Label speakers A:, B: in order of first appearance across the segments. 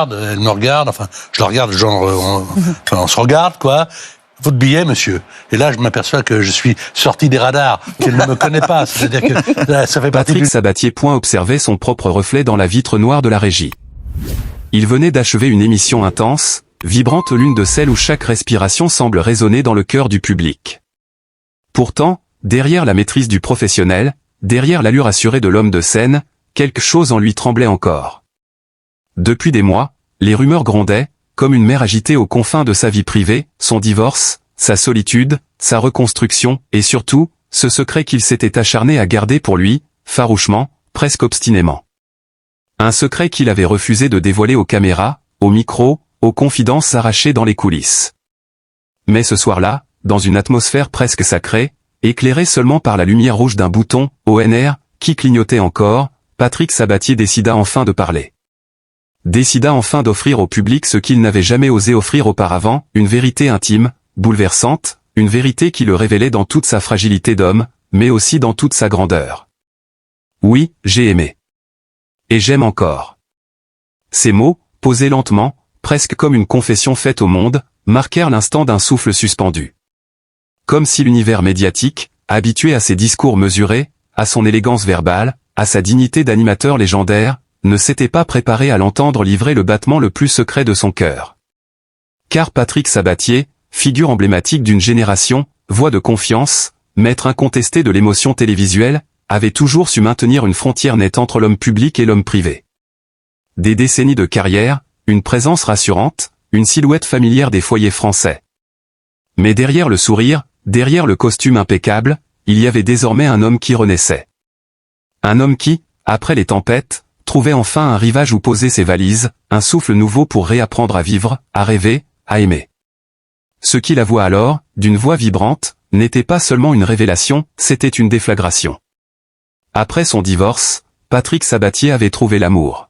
A: Elle me regarde, enfin, je la regarde, genre, on se regarde, quoi. Votre billet, monsieur. Et là, je m'aperçois que je suis sorti des radars, qu'elle ne me connaît pas. C'est-à-dire que là, ça fait partie
B: Patrick Sabatier observait son propre reflet dans la vitre noire de la régie. Il venait d'achever une émission intense, vibrante, l'une de celles où chaque respiration semble résonner dans le cœur du public. Pourtant, derrière la maîtrise du professionnel, derrière l'allure assurée de l'homme de scène, quelque chose en lui tremblait encore. Depuis des mois, les rumeurs grondaient, comme une mer agitée aux confins de sa vie privée, son divorce, sa solitude, sa reconstruction, et surtout, ce secret qu'il s'était acharné à garder pour lui, farouchement, presque obstinément. Un secret qu'il avait refusé de dévoiler aux caméras, aux micros, aux confidences arrachées dans les coulisses. Mais ce soir-là, dans une atmosphère presque sacrée, éclairée seulement par la lumière rouge d'un bouton, ONR, qui clignotait encore, Patrick Sabatier décida enfin de parler. Décida enfin d'offrir au public ce qu'il n'avait jamais osé offrir auparavant, une vérité intime, bouleversante, une vérité qui le révélait dans toute sa fragilité d'homme, mais aussi dans toute sa grandeur. Oui, j'ai aimé. Et j'aime encore. Ces mots, posés lentement, presque comme une confession faite au monde, marquèrent l'instant d'un souffle suspendu. Comme si l'univers médiatique, habitué à ses discours mesurés, à son élégance verbale, à sa dignité d'animateur légendaire, ne s'était pas préparé à l'entendre livrer le battement le plus secret de son cœur. Car Patrick Sabatier, figure emblématique d'une génération, voix de confiance, maître incontesté de l'émotion télévisuelle, avait toujours su maintenir une frontière nette entre l'homme public et l'homme privé. Des décennies de carrière, une présence rassurante, une silhouette familière des foyers français. Mais derrière le sourire, derrière le costume impeccable, il y avait désormais un homme qui renaissait. Un homme qui, après les tempêtes, trouvait enfin un rivage où poser ses valises, un souffle nouveau pour réapprendre à vivre, à rêver, à aimer. Ce qu'il avoua alors, d'une voix vibrante, n'était pas seulement une révélation, c'était une déflagration. Après son divorce, Patrick Sabatier avait trouvé l'amour.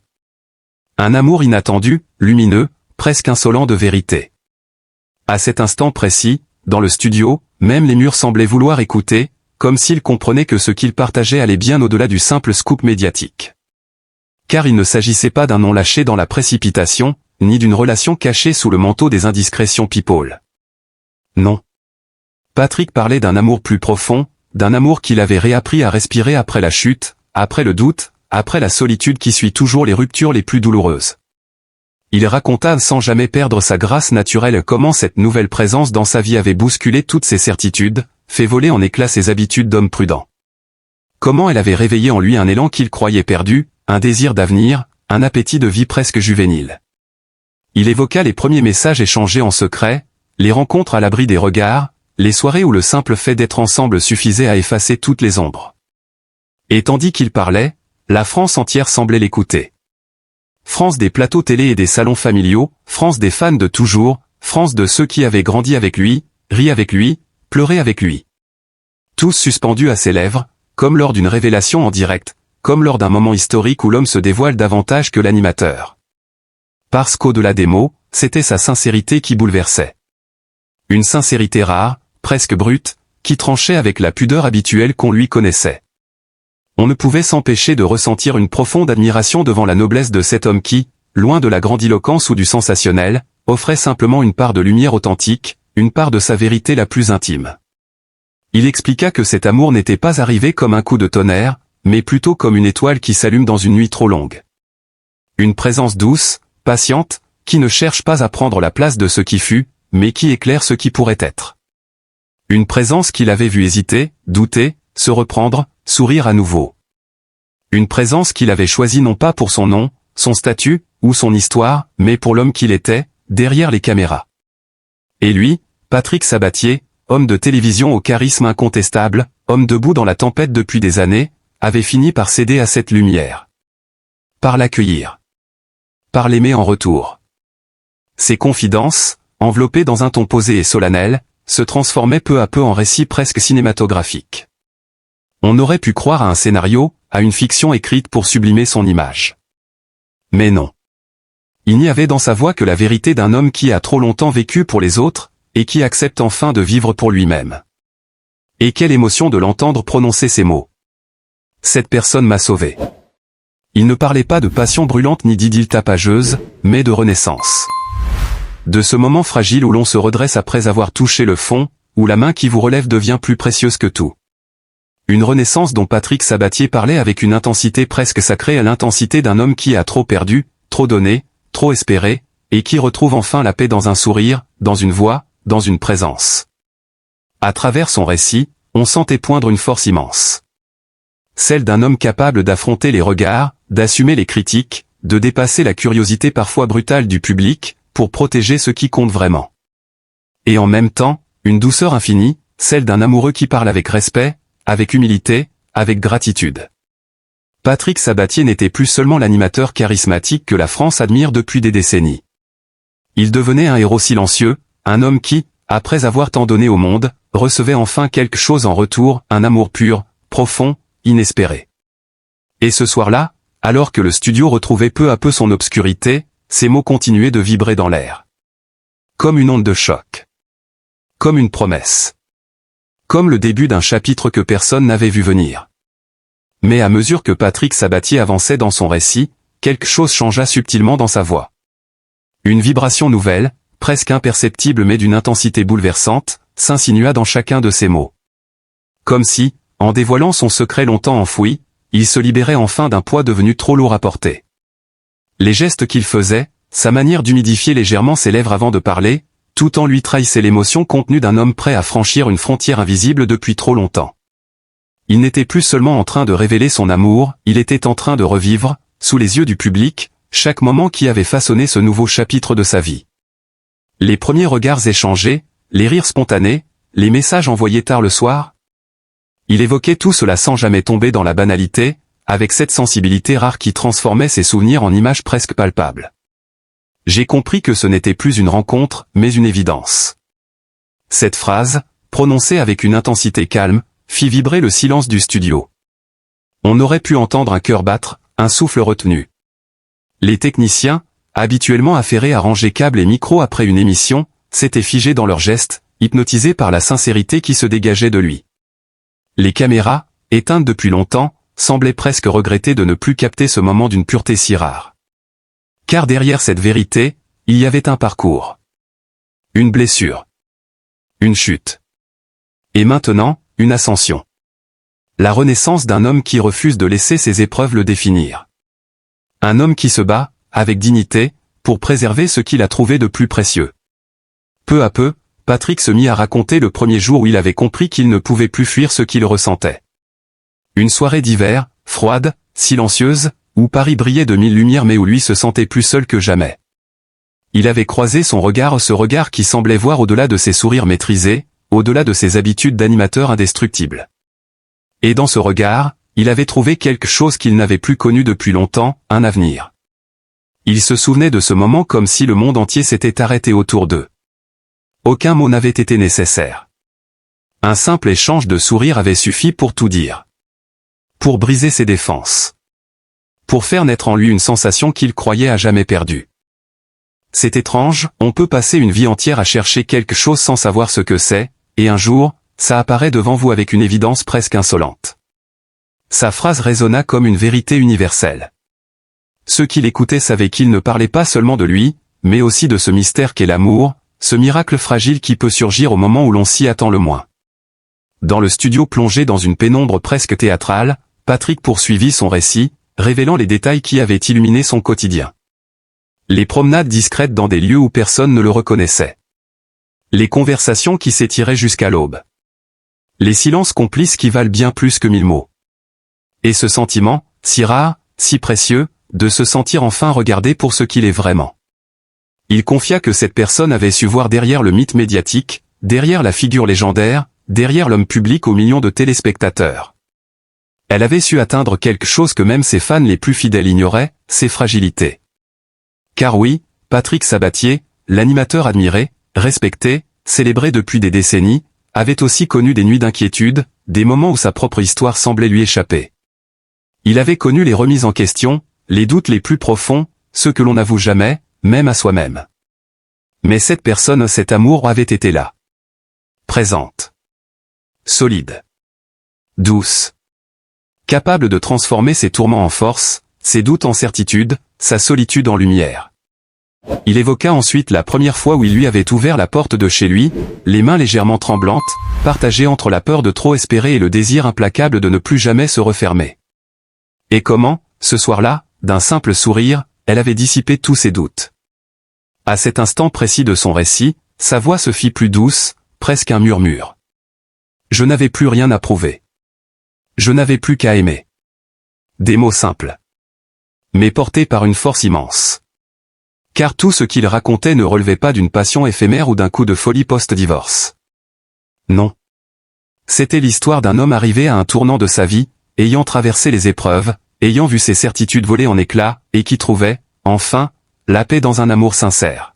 B: Un amour inattendu, lumineux, presque insolent de vérité. À cet instant précis, dans le studio, même les murs semblaient vouloir écouter, comme s'ils comprenaient que ce qu'ils partageaient allait bien au-delà du simple scoop médiatique. Car il ne s'agissait pas d'un nom lâché dans la précipitation, ni d'une relation cachée sous le manteau des indiscrétions people. Non. Patrick parlait d'un amour plus profond, d'un amour qu'il avait réappris à respirer après la chute, après le doute, après la solitude qui suit toujours les ruptures les plus douloureuses. Il raconta sans jamais perdre sa grâce naturelle comment cette nouvelle présence dans sa vie avait bousculé toutes ses certitudes, fait voler en éclats ses habitudes d'homme prudent. Comment elle avait réveillé en lui un élan qu'il croyait perdu, un désir d'avenir, un appétit de vie presque juvénile. Il évoqua les premiers messages échangés en secret, les rencontres à l'abri des regards, les soirées où le simple fait d'être ensemble suffisait à effacer toutes les ombres. Et tandis qu'il parlait, la France entière semblait l'écouter. France des plateaux télé et des salons familiaux, France des fans de toujours, France de ceux qui avaient grandi avec lui, ri avec lui, pleuré avec lui. Tous suspendus à ses lèvres, comme lors d'une révélation en direct, comme lors d'un moment historique où l'homme se dévoile davantage que l'animateur. Parce qu'au-delà des mots, c'était sa sincérité qui bouleversait. Une sincérité rare, presque brute, qui tranchait avec la pudeur habituelle qu'on lui connaissait. On ne pouvait s'empêcher de ressentir une profonde admiration devant la noblesse de cet homme qui, loin de la grandiloquence ou du sensationnel, offrait simplement une part de lumière authentique, une part de sa vérité la plus intime. Il expliqua que cet amour n'était pas arrivé comme un coup de tonnerre, mais plutôt comme une étoile qui s'allume dans une nuit trop longue. Une présence douce, patiente, qui ne cherche pas à prendre la place de ce qui fut, mais qui éclaire ce qui pourrait être. Une présence qu'il avait vu hésiter, douter, se reprendre, sourire à nouveau. Une présence qu'il avait choisie non pas pour son nom, son statut, ou son histoire, mais pour l'homme qu'il était, derrière les caméras. Et lui, Patrick Sabatier, homme de télévision au charisme incontestable, homme debout dans la tempête depuis des années, avait fini par céder à cette lumière. Par l'accueillir. Par l'aimer en retour. Ses confidences, enveloppées dans un ton posé et solennel, se transformaient peu à peu en récits presque cinématographiques. On aurait pu croire à un scénario, à une fiction écrite pour sublimer son image. Mais non. Il n'y avait dans sa voix que la vérité d'un homme qui a trop longtemps vécu pour les autres, et qui accepte enfin de vivre pour lui-même. Et quelle émotion de l'entendre prononcer ces mots. Cette personne m'a sauvé. Il ne parlait pas de passion brûlante ni d'idylle tapageuse, mais de renaissance. De ce moment fragile où l'on se redresse après avoir touché le fond, où la main qui vous relève devient plus précieuse que tout. Une renaissance dont Patrick Sabatier parlait avec une intensité presque sacrée, à l'intensité d'un homme qui a trop perdu, trop donné, trop espéré, et qui retrouve enfin la paix dans un sourire, dans une voix, dans une présence. À travers son récit, on sentait poindre une force immense. Celle d'un homme capable d'affronter les regards, d'assumer les critiques, de dépasser la curiosité parfois brutale du public, pour protéger ce qui compte vraiment. Et en même temps, une douceur infinie, celle d'un amoureux qui parle avec respect, avec humilité, avec gratitude. Patrick Sabatier n'était plus seulement l'animateur charismatique que la France admire depuis des décennies. Il devenait un héros silencieux, un homme qui, après avoir tant donné au monde, recevait enfin quelque chose en retour, un amour pur, profond, inespéré. Et ce soir-là, alors que le studio retrouvait peu à peu son obscurité, ces mots continuaient de vibrer dans l'air. Comme une onde de choc. Comme une promesse. Comme le début d'un chapitre que personne n'avait vu venir. Mais à mesure que Patrick Sabatier avançait dans son récit, quelque chose changea subtilement dans sa voix. Une vibration nouvelle, presque imperceptible mais d'une intensité bouleversante, s'insinua dans chacun de ses mots. Comme si, en dévoilant son secret longtemps enfoui, il se libérait enfin d'un poids devenu trop lourd à porter. Les gestes qu'il faisait, sa manière d'humidifier légèrement ses lèvres avant de parler, tout en lui trahissait l'émotion contenue d'un homme prêt à franchir une frontière invisible depuis trop longtemps. Il n'était plus seulement en train de révéler son amour, il était en train de revivre, sous les yeux du public, chaque moment qui avait façonné ce nouveau chapitre de sa vie. Les premiers regards échangés, les rires spontanés, les messages envoyés tard le soir. Il évoquait tout cela sans jamais tomber dans la banalité, avec cette sensibilité rare qui transformait ses souvenirs en images presque palpables. J'ai compris que ce n'était plus une rencontre, mais une évidence. Cette phrase, prononcée avec une intensité calme, fit vibrer le silence du studio. On aurait pu entendre un cœur battre, un souffle retenu. Les techniciens, habituellement affairés à ranger câbles et micros après une émission, s'étaient figés dans leurs gestes, hypnotisés par la sincérité qui se dégageait de lui. Les caméras, éteintes depuis longtemps, semblaient presque regretter de ne plus capter ce moment d'une pureté si rare. Car derrière cette vérité, il y avait un parcours. Une blessure. Une chute. Et maintenant, une ascension. La renaissance d'un homme qui refuse de laisser ses épreuves le définir. Un homme qui se bat, avec dignité, pour préserver ce qu'il a trouvé de plus précieux. Peu à peu, Patrick se mit à raconter le premier jour où il avait compris qu'il ne pouvait plus fuir ce qu'il ressentait. Une soirée d'hiver, froide, silencieuse, où Paris brillait de mille lumières mais où lui se sentait plus seul que jamais. Il avait croisé son regard, ce regard qui semblait voir au-delà de ses sourires maîtrisés, au-delà de ses habitudes d'animateur indestructible. Et dans ce regard, il avait trouvé quelque chose qu'il n'avait plus connu depuis longtemps, un avenir. Il se souvenait de ce moment comme si le monde entier s'était arrêté autour d'eux. Aucun mot n'avait été nécessaire. Un simple échange de sourires avait suffi pour tout dire. Pour briser ses défenses. Pour faire naître en lui une sensation qu'il croyait à jamais perdue. C'est étrange, on peut passer une vie entière à chercher quelque chose sans savoir ce que c'est, et un jour, ça apparaît devant vous avec une évidence presque insolente. Sa phrase résonna comme une vérité universelle. Ceux qui l'écoutaient savaient qu'il ne parlait pas seulement de lui, mais aussi de ce mystère qu'est l'amour, ce miracle fragile qui peut surgir au moment où l'on s'y attend le moins. Dans le studio plongé dans une pénombre presque théâtrale, Patrick poursuivit son récit, révélant les détails qui avaient illuminé son quotidien. Les promenades discrètes dans des lieux où personne ne le reconnaissait. Les conversations qui s'étiraient jusqu'à l'aube. Les silences complices qui valent bien plus que 1000 mots. Et ce sentiment, si rare, si précieux, de se sentir enfin regardé pour ce qu'il est vraiment. Il confia que cette personne avait su voir derrière le mythe médiatique, derrière la figure légendaire, derrière l'homme public aux millions de téléspectateurs. Elle avait su atteindre quelque chose que même ses fans les plus fidèles ignoraient, ses fragilités. Car oui, Patrick Sabatier, l'animateur admiré, respecté, célébré depuis des décennies, avait aussi connu des nuits d'inquiétude, des moments où sa propre histoire semblait lui échapper. Il avait connu les remises en question, les doutes les plus profonds, ceux que l'on n'avoue jamais, même à soi-même. Mais cette personne, cet amour avait été là. Présente. Solide. Douce. Capable de transformer ses tourments en force, ses doutes en certitude, sa solitude en lumière. Il évoqua ensuite la première fois où il lui avait ouvert la porte de chez lui, les mains légèrement tremblantes, partagées entre la peur de trop espérer et le désir implacable de ne plus jamais se refermer. Et comment, ce soir-là, d'un simple sourire, elle avait dissipé tous ses doutes. À cet instant précis de son récit, sa voix se fit plus douce, presque un murmure. Je n'avais plus rien à prouver. Je n'avais plus qu'à aimer. Des mots simples, mais portés par une force immense. Car tout ce qu'il racontait ne relevait pas d'une passion éphémère ou d'un coup de folie post-divorce. Non. C'était l'histoire d'un homme arrivé à un tournant de sa vie, ayant traversé les épreuves, ayant vu ses certitudes voler en éclats, et qui trouvait, enfin, la paix dans un amour sincère.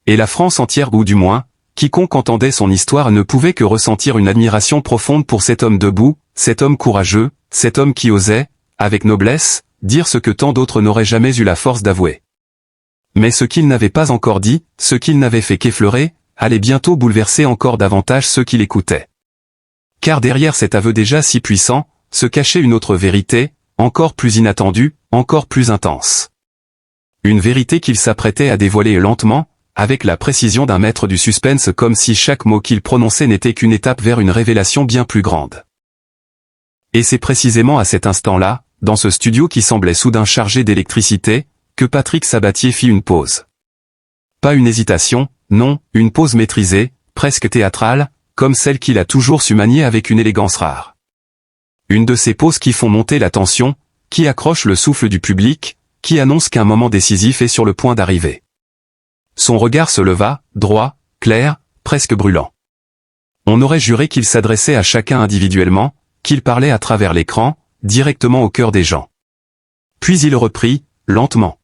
B: Et la France entière, ou du moins, quiconque entendait son histoire ne pouvait que ressentir une admiration profonde pour cet homme debout, cet homme courageux, cet homme qui osait, avec noblesse, dire ce que tant d'autres n'auraient jamais eu la force d'avouer. Mais ce qu'il n'avait pas encore dit, ce qu'il n'avait fait qu'effleurer, allait bientôt bouleverser encore davantage ceux qui l'écoutaient. Car derrière cet aveu déjà si puissant, se cachait une autre vérité, encore plus inattendue, encore plus intense. Une vérité qu'il s'apprêtait à dévoiler lentement, avec la précision d'un maître du suspense, comme si chaque mot qu'il prononçait n'était qu'une étape vers une révélation bien plus grande. Et c'est précisément à cet instant-là, dans ce studio qui semblait soudain chargé d'électricité, que Patrick Sabatier fit une pause. Pas une hésitation, non, une pause maîtrisée, presque théâtrale, comme celle qu'il a toujours su manier avec une élégance rare. Une de ces pauses qui font monter la tension, qui accrochent le souffle du public, qui annonce qu'un moment décisif est sur le point d'arriver. Son regard se leva, droit, clair, presque brûlant. On aurait juré qu'il s'adressait à chacun individuellement, qu'il parlait à travers l'écran, directement au cœur des gens. Puis il reprit, lentement.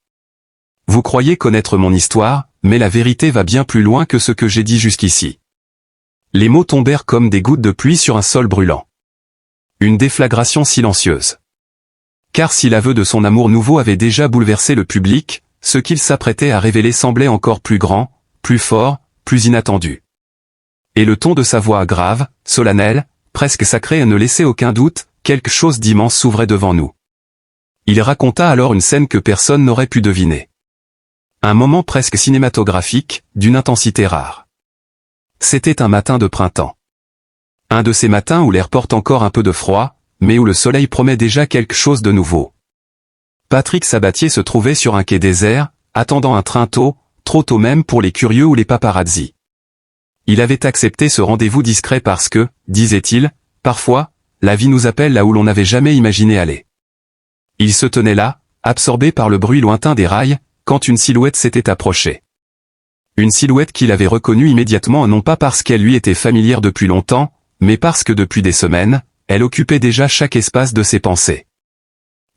B: Vous croyez connaître mon histoire, mais la vérité va bien plus loin que ce que j'ai dit jusqu'ici. Les mots tombèrent comme des gouttes de pluie sur un sol brûlant. Une déflagration silencieuse. Car si l'aveu de son amour nouveau avait déjà bouleversé le public, ce qu'il s'apprêtait à révéler semblait encore plus grand, plus fort, plus inattendu. Et le ton de sa voix grave, solennelle, presque sacrée ne laissait aucun doute, quelque chose d'immense s'ouvrait devant nous. Il raconta alors une scène que personne n'aurait pu deviner. Un moment presque cinématographique, d'une intensité rare. C'était un matin de printemps. Un de ces matins où l'air porte encore un peu de froid, mais où le soleil promet déjà quelque chose de nouveau. Patrick Sabatier se trouvait sur un quai désert, attendant un train tôt, trop tôt même pour les curieux ou les paparazzis. Il avait accepté ce rendez-vous discret parce que, disait-il, parfois, la vie nous appelle là où l'on n'avait jamais imaginé aller. Il se tenait là, absorbé par le bruit lointain des rails, quand une silhouette s'était approchée. Une silhouette qu'il avait reconnue immédiatement, non pas parce qu'elle lui était familière depuis longtemps, mais parce que depuis des semaines, elle occupait déjà chaque espace de ses pensées.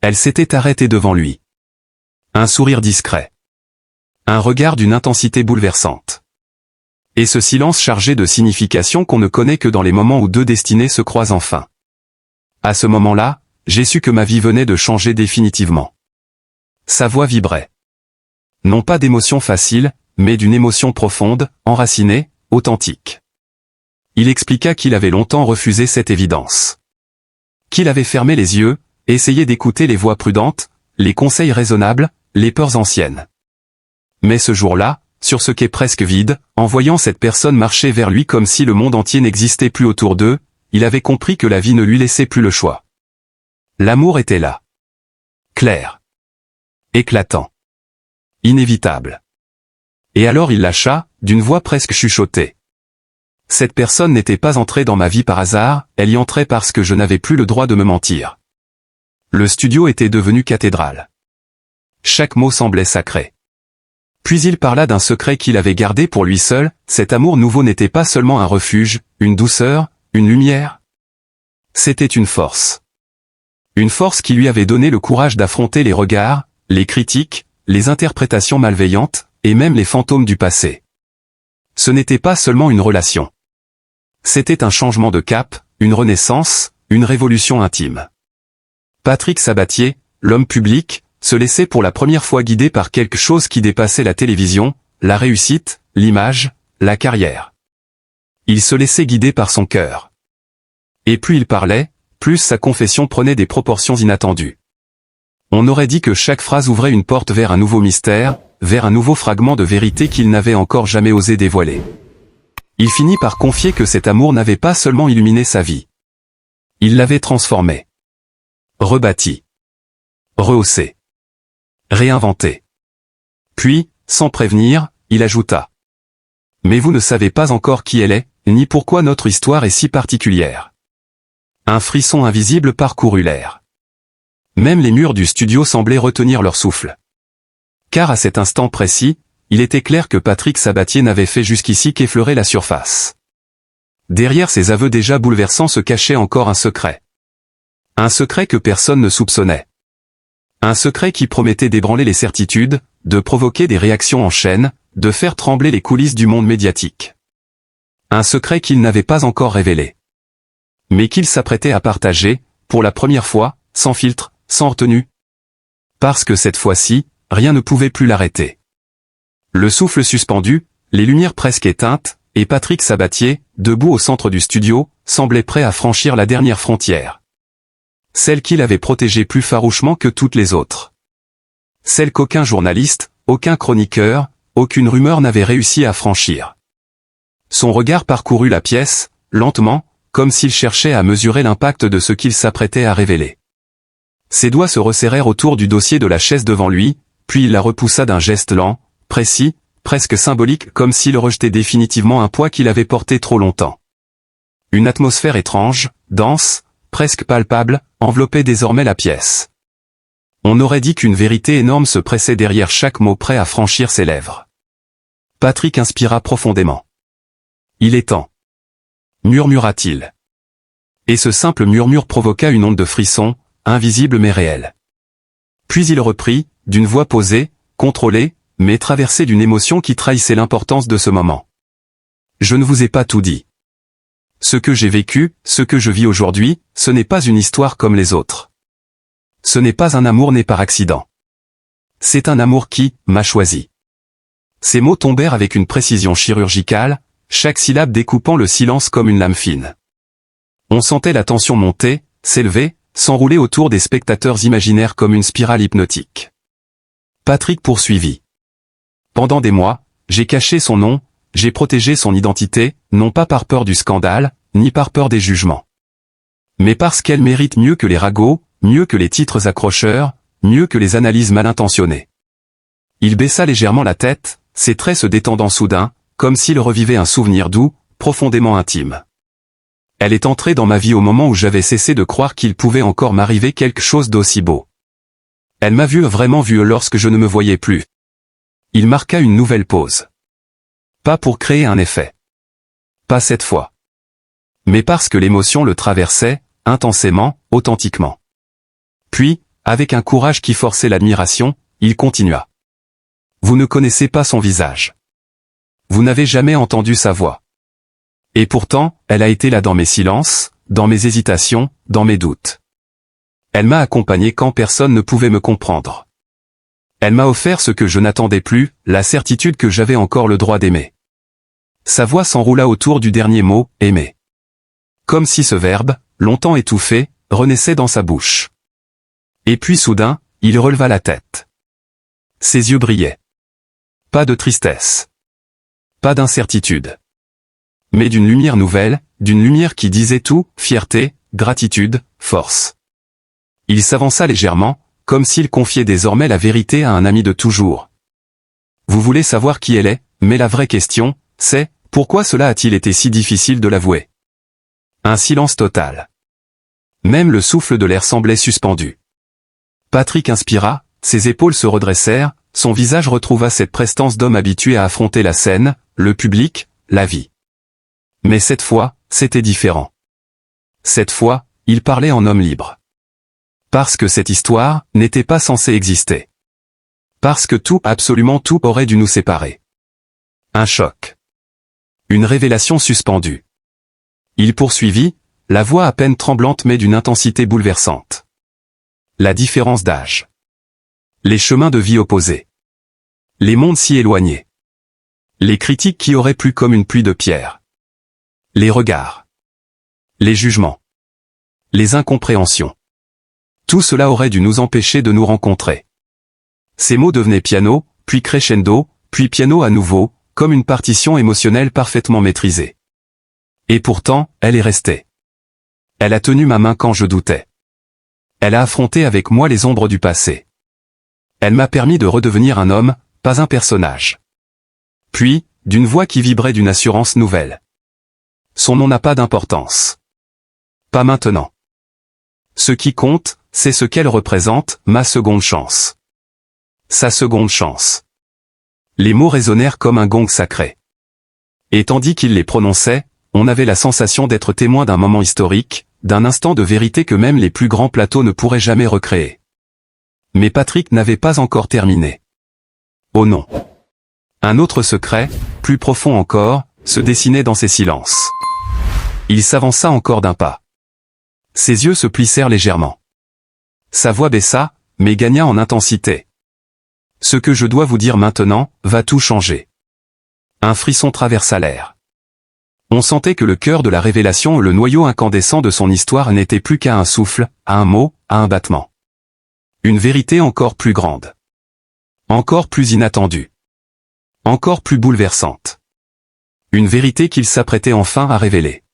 B: Elle s'était arrêtée devant lui. Un sourire discret. Un regard d'une intensité bouleversante. Et ce silence chargé de signification qu'on ne connaît que dans les moments où deux destinées se croisent enfin. À ce moment-là, j'ai su que ma vie venait de changer définitivement. Sa voix vibrait. Non pas d'émotion facile, mais d'une émotion profonde, enracinée, authentique. Il expliqua qu'il avait longtemps refusé cette évidence. Qu'il avait fermé les yeux, essayé d'écouter les voix prudentes, les conseils raisonnables, les peurs anciennes. Mais ce jour-là, sur ce quai presque vide, en voyant cette personne marcher vers lui comme si le monde entier n'existait plus autour d'eux, il avait compris que la vie ne lui laissait plus le choix. L'amour était là. Clair. Éclatant. Inévitable. Et alors il lâcha, d'une voix presque chuchotée. Cette personne n'était pas entrée dans ma vie par hasard, elle y entrait parce que je n'avais plus le droit de me mentir. Le studio était devenu cathédrale. Chaque mot semblait sacré. Puis il parla d'un secret qu'il avait gardé pour lui seul, cet amour nouveau n'était pas seulement un refuge, une douceur, une lumière. C'était une force. Une force qui lui avait donné le courage d'affronter les regards, les critiques, les interprétations malveillantes, et même les fantômes du passé. Ce n'était pas seulement une relation. C'était un changement de cap, une renaissance, une révolution intime. Patrick Sabatier, l'homme public, se laissait pour la première fois guider par quelque chose qui dépassait la télévision, la réussite, l'image, la carrière. Il se laissait guider par son cœur. Et plus il parlait, plus sa confession prenait des proportions inattendues. On aurait dit que chaque phrase ouvrait une porte vers un nouveau mystère, vers un nouveau fragment de vérité qu'il n'avait encore jamais osé dévoiler. Il finit par confier que cet amour n'avait pas seulement illuminé sa vie. Il l'avait transformé. Rebâti. Rehaussé. Réinventé. Puis, sans prévenir, il ajouta. Mais vous ne savez pas encore qui elle est, ni pourquoi notre histoire est si particulière. Un frisson invisible parcourut l'air. Même les murs du studio semblaient retenir leur souffle. Car à cet instant précis, il était clair que Patrick Sabatier n'avait fait jusqu'ici qu'effleurer la surface. Derrière ces aveux déjà bouleversants se cachait encore un secret. Un secret que personne ne soupçonnait. Un secret qui promettait d'ébranler les certitudes, de provoquer des réactions en chaîne, de faire trembler les coulisses du monde médiatique. Un secret qu'il n'avait pas encore révélé. Mais qu'il s'apprêtait à partager, pour la première fois, sans filtre, sans retenue. Parce que cette fois-ci, rien ne pouvait plus l'arrêter. Le souffle suspendu, les lumières presque éteintes, et Patrick Sabatier, debout au centre du studio, semblait prêt à franchir la dernière frontière. Celle qu'il avait protégée plus farouchement que toutes les autres. Celle qu'aucun journaliste, aucun chroniqueur, aucune rumeur n'avait réussi à franchir. Son regard parcourut la pièce, lentement, comme s'il cherchait à mesurer l'impact de ce qu'il s'apprêtait à révéler. Ses doigts se resserrèrent autour du dossier de la chaise devant lui, puis il la repoussa d'un geste lent, précis, presque symbolique, comme s'il rejetait définitivement un poids qu'il avait porté trop longtemps. Une atmosphère étrange, dense, presque palpable, enveloppait désormais la pièce. On aurait dit qu'une vérité énorme se pressait derrière chaque mot prêt à franchir ses lèvres. Patrick inspira profondément. « Il est temps. » murmura-t-il. Et ce simple murmure provoqua une onde de frissons, invisible mais réelle. Puis il reprit, d'une voix posée, contrôlée, mais traversée d'une émotion qui trahissait l'importance de ce moment. « Je ne vous ai pas tout dit. Ce que j'ai vécu, ce que je vis aujourd'hui, ce n'est pas une histoire comme les autres. Ce n'est pas un amour né par accident. C'est un amour qui m'a choisi. » Ces mots tombèrent avec une précision chirurgicale, chaque syllabe découpant le silence comme une lame fine. On sentait la tension monter, s'élever, s'enrouler autour des spectateurs imaginaires comme une spirale hypnotique. Patrick poursuivit. Pendant des mois, j'ai caché son nom, j'ai protégé son identité, non pas par peur du scandale, ni par peur des jugements. Mais parce qu'elle mérite mieux que les ragots, mieux que les titres accrocheurs, mieux que les analyses mal intentionnées. Il baissa légèrement la tête, ses traits se détendant soudain, comme s'il revivait un souvenir doux, profondément intime. Elle est entrée dans ma vie au moment où j'avais cessé de croire qu'il pouvait encore m'arriver quelque chose d'aussi beau. Elle m'a vraiment vu lorsque je ne me voyais plus. Il marqua une nouvelle pause. Pas pour créer un effet. Pas cette fois. Mais parce que l'émotion le traversait, intensément, authentiquement. Puis, avec un courage qui forçait l'admiration, il continua. Vous ne connaissez pas son visage. Vous n'avez jamais entendu sa voix. Et pourtant, elle a été là dans mes silences, dans mes hésitations, dans mes doutes. Elle m'a accompagné quand personne ne pouvait me comprendre. Elle m'a offert ce que je n'attendais plus, la certitude que j'avais encore le droit d'aimer. Sa voix s'enroula autour du dernier mot, aimer. Comme si ce verbe, longtemps étouffé, renaissait dans sa bouche. Et puis soudain, il releva la tête. Ses yeux brillaient. Pas de tristesse. Pas d'incertitude. Mais d'une lumière nouvelle, d'une lumière qui disait tout, fierté, gratitude, force. Il s'avança légèrement, comme s'il confiait désormais la vérité à un ami de toujours. Vous voulez savoir qui elle est, mais la vraie question, c'est, pourquoi cela a-t-il été si difficile de l'avouer? Un silence total. Même le souffle de l'air semblait suspendu. Patrick inspira, ses épaules se redressèrent, son visage retrouva cette prestance d'homme habitué à affronter la scène, le public, la vie. Mais cette fois, c'était différent. Cette fois, il parlait en homme libre. Parce que cette histoire n'était pas censée exister. Parce que tout, absolument tout, aurait dû nous séparer. Un choc. Une révélation suspendue. Il poursuivit, la voix à peine tremblante mais d'une intensité bouleversante. La différence d'âge. Les chemins de vie opposés. Les mondes si éloignés. Les critiques qui auraient plu comme une pluie de pierres. Les regards. Les jugements. Les incompréhensions. Tout cela aurait dû nous empêcher de nous rencontrer. Ces mots devenaient piano, puis crescendo, puis piano à nouveau, comme une partition émotionnelle parfaitement maîtrisée. Et pourtant, elle est restée. Elle a tenu ma main quand je doutais. Elle a affronté avec moi les ombres du passé. Elle m'a permis de redevenir un homme, pas un personnage. Puis, d'une voix qui vibrait d'une assurance nouvelle. Son nom n'a pas d'importance. Pas maintenant. Ce qui compte, c'est ce qu'elle représente, ma seconde chance. Sa seconde chance. Les mots résonnèrent comme un gong sacré. Et tandis qu'il les prononçait, on avait la sensation d'être témoin d'un moment historique, d'un instant de vérité que même les plus grands plateaux ne pourraient jamais recréer. Mais Patrick n'avait pas encore terminé. Oh non. Un autre secret, plus profond encore, se dessinait dans ces silences. Il s'avança encore d'un pas. Ses yeux se plissèrent légèrement. Sa voix baissa, mais gagna en intensité. Ce que je dois vous dire maintenant, va tout changer. Un frisson traversa l'air. On sentait que le cœur de la révélation, le noyau incandescent de son histoire n'était plus qu'à un souffle, à un mot, à un battement. Une vérité encore plus grande. Encore plus inattendue. Encore plus bouleversante. Une vérité qu'il s'apprêtait enfin à révéler.